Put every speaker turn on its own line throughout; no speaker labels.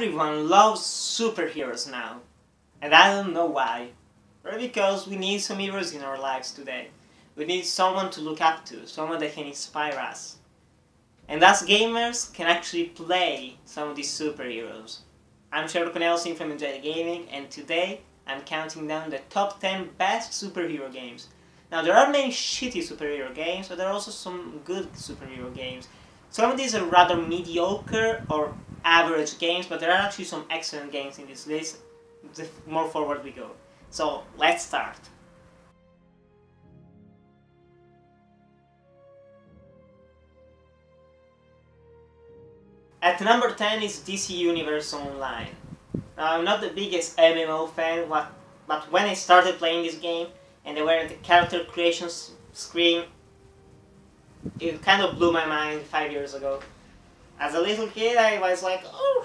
Everyone loves superheroes now, and I don't know why. Probably because we need some heroes in our lives today. We need someone to look up to, someone that can inspire us. And us gamers can actually play some of these superheroes. I'm Sherlock Nelson from Enjoy Gaming, and today I'm counting down the top 10 best superhero games. Now there are many shitty superhero games, but there are also some good superhero games. Some of these are rather mediocre or average games, but there are actually some excellent games in this list, the more forward we go. So let's start. At number 10 is DC Universe Online. Now I'm not the biggest MMO fan, but when I started playing this game and they were at the character creation screen, it kind of blew my mind 5 years ago. As a little kid, I was like, oh,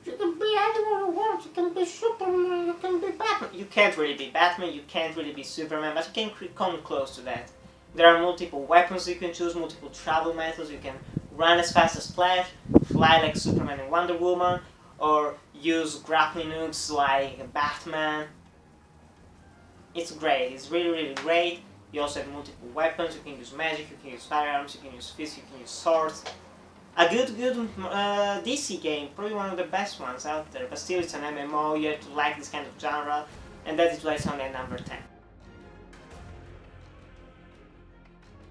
you can be anyone you want, you can be Superman, you can be Batman. You can't really be Batman, you can't really be Superman, but you can come close to that. There are multiple weapons you can choose, multiple travel methods. You can run as fast as Flash, fly like Superman and Wonder Woman, or use grappling hooks like Batman. It's great, it's really great. You also have multiple weapons, you can use magic, you can use firearms, you can use fists, you can use swords. A good DC game, probably one of the best ones out there, but still it's an MMO, you have to like this kind of genre, and that is why it's only at number 10.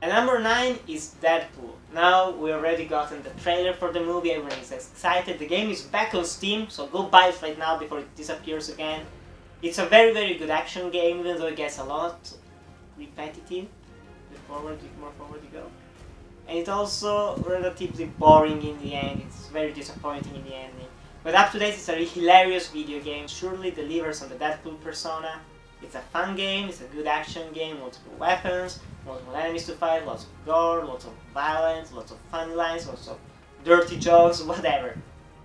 At number 9 is Deadpool. Now we already gotten the trailer for the movie, everyone is excited, the game is back on Steam, so go buy it right now before it disappears again. It's a very good action game, even though it gets a lot repetitive the more forward you go. And it's also relatively boring in the end, it's very disappointing in the ending. But up to date it's a hilarious video game, surely delivers on the Deadpool persona. It's a fun game, it's a good action game, multiple weapons, multiple enemies to fight, lots of gore, lots of violence, lots of fun lines, lots of dirty jokes, whatever.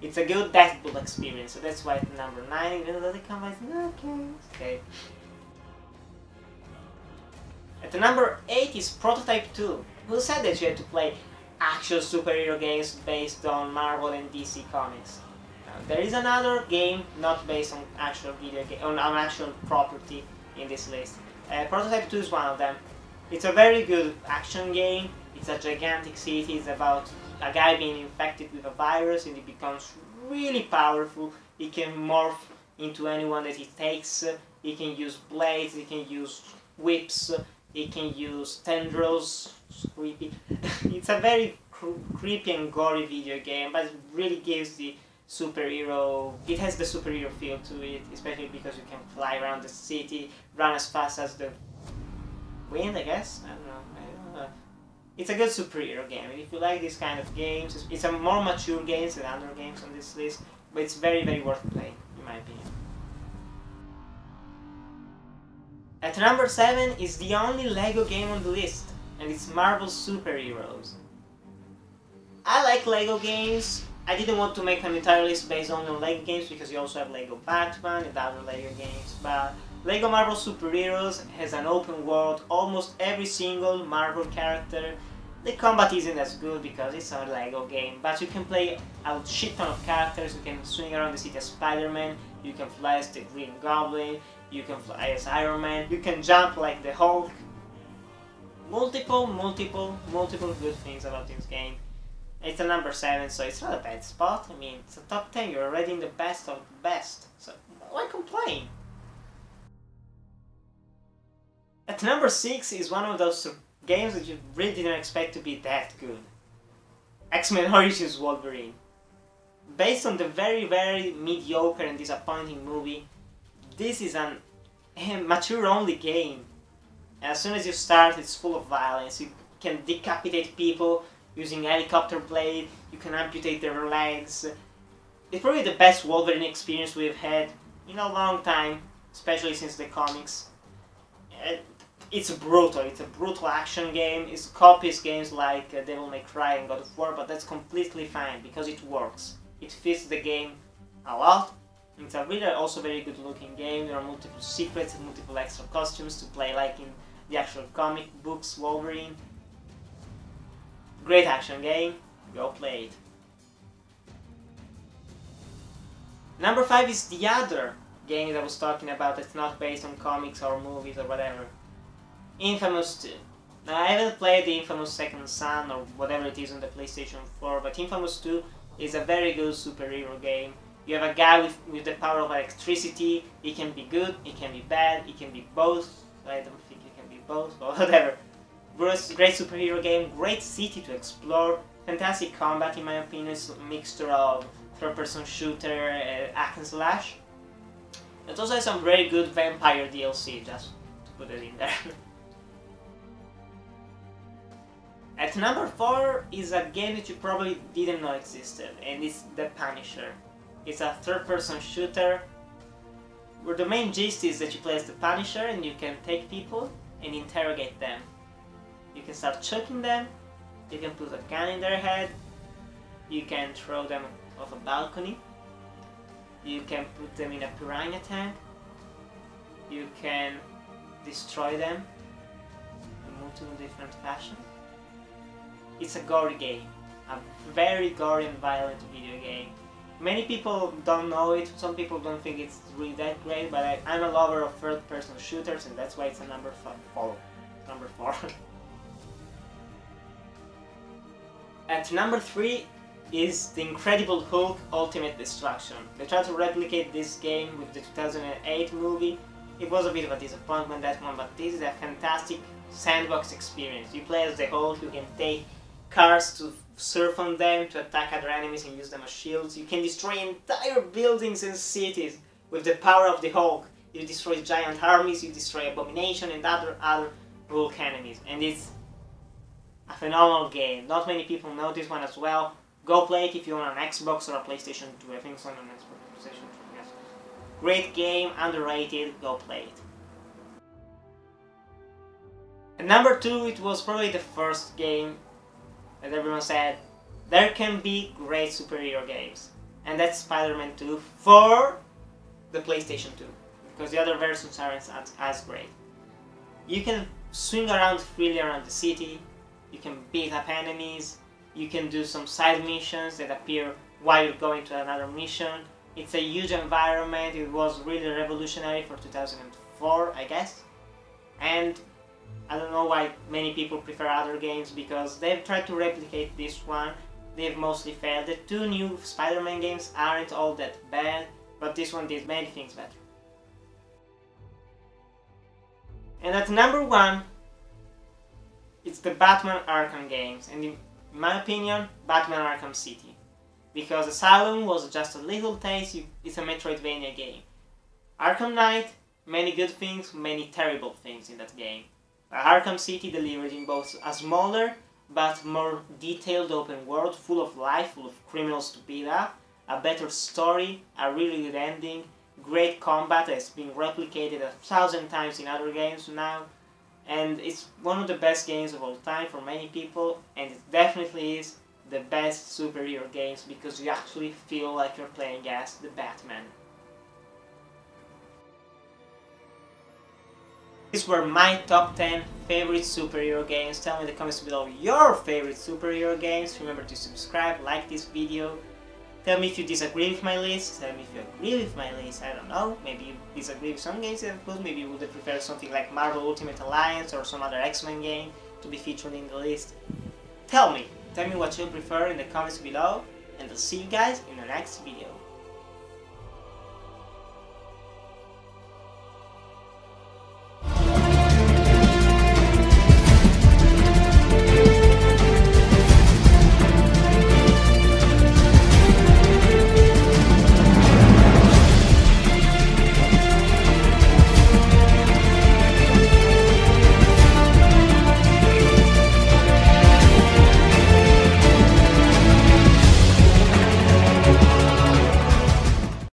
It's a good Deadpool experience, so that's why it's number 9, even though the combat is not okay. At number 8 is Prototype 2. Who said that you had to play actual superhero games based on Marvel and DC comics? There is another game not based on actual video game, on actual property in this list. Prototype 2 is one of them. It's a very good action game. It's a gigantic city. It's about a guy being infected with a virus and he becomes really powerful. He can morph into anyone that he takes. He can use blades. He can use whips. He can use tendrils. It's creepy. It's a very creepy and gory video game, but it really gives the superhero. It has the superhero feel to it, especially because you can fly around the city, run as fast as the wind, I guess. I don't know. It's a good superhero game, and if you like this kind of games, it's a more mature game than other games on this list, but it's very worth playing, in my opinion. At number 7 is the only Lego game on the list, and it's Marvel Super Heroes. I like Lego games. I didn't want to make an entire list based only on Lego games because you also have Lego Batman and other Lego games, but Lego Marvel Super Heroes has an open world, almost every single Marvel character. The combat isn't as good because it's a Lego game, but you can play a shit ton of characters. You can swing around the city as SpiderMan, you can fly as the Green Goblin, you can fly as Iron Man, you can jump like the Hulk. Multiple good things about this game. It's a number 7, so it's not a bad spot. I mean, it's a top 10, you're already in the best of the best, so why complain? At number 6 is one of those games that you really didn't expect to be that good. X-Men Origins Wolverine. Based on the very mediocre and disappointing movie, this is a mature-only game. As soon as you start, it's full of violence. You can decapitate people using helicopter blade, you can amputate their legs. It's probably the best Wolverine experience we've had in a long time, especially since the comics. It's brutal, it's a brutal action game. It copies games like Devil May Cry and God of War, but that's completely fine because it works. It fits the game a lot. It's a really also very good looking game. There are multiple secrets and multiple extra costumes to play like in the actual comic books Wolverine. Great action game, go play it. Number 5 is the other game that I was talking about that's not based on comics or movies or whatever. Infamous 2. Now, I haven't played the Infamous Second Son or whatever it is on the PlayStation 4, but Infamous 2 is a very good superhero game. You have a guy with the power of electricity. It can be good, it can be bad, it can be both. I don't think it can be both, but whatever. Great superhero game, great city to explore, fantastic combat in my opinion. It's a mixture of third-person shooter, hack and slash. It also has some very good vampire DLC, just to put it in there. At number 4 is a game that you probably didn't know existed, and it's The Punisher. It's a third-person shooter, where the main gist is that you play as the Punisher and you can take people and interrogate them. You can start choking them, you can put a gun in their head, you can throw them off a balcony, you can put them in a piranha tank, you can destroy them in multiple different fashions. It's a gory game, a very gory and violent video game. Many people don't know it, some people don't think it's really that great, but I'm a lover of third-person shooters and that's why it's a number 4. At number 3 is The Incredible Hulk Ultimate Destruction. They tried to replicate this game with the 2008 movie. It was a bit of a disappointment, that one, but this is a fantastic sandbox experience. You play as the Hulk, you can take cars to surf on them, to attack other enemies and use them as shields. You can destroy entire buildings and cities with the power of the Hulk. You destroy giant armies, you destroy Abomination and other Hulk enemies. And it's a phenomenal game. Not many people know this one as well. Go play it if you own an Xbox or a PlayStation 2. I think it's on an Xbox, PlayStation 2, yes. Great game, underrated, go play it. At number 2, it was probably the first game that everyone said, there can be great superhero games. And that's SpiderMan 2 for the PlayStation 2. Because the other versions aren't as great. You can swing around freely around the city, you can beat up enemies, you can do some side missions that appear while you're going to another mission. It's a huge environment, it was really revolutionary for 2004, I guess. And I don't know why many people prefer other games, because they've tried to replicate this one, they've mostly failed. The 2 new Spider-Man games aren't all that bad, but this one did many things better. And at number 1, it's the Batman Arkham games, and in my opinion, Batman Arkham City. Because Asylum was just a little taste, it's a Metroidvania game. Arkham Knight, many good things, many terrible things in that game. Arkham City delivered in both a smaller but more detailed open world, full of life, full of criminals to beat up, a better story, a really good ending, great combat that's been replicated 1,000 times in other games now, and it's one of the best games of all time for many people, and it definitely is the best superhero games because you actually feel like you're playing as the Batman. These were my top 10 favorite superhero games. Tell me in the comments below your favorite superhero games. Remember to subscribe, like this video. Tell me if you disagree with my list. Tell me if you agree with my list. I don't know. Maybe you disagree with some games that I put. Maybe you would prefer something like Marvel Ultimate Alliance or some other X-Men game to be featured in the list. Tell me what you prefer in the comments below. And I'll see you guys in the next video.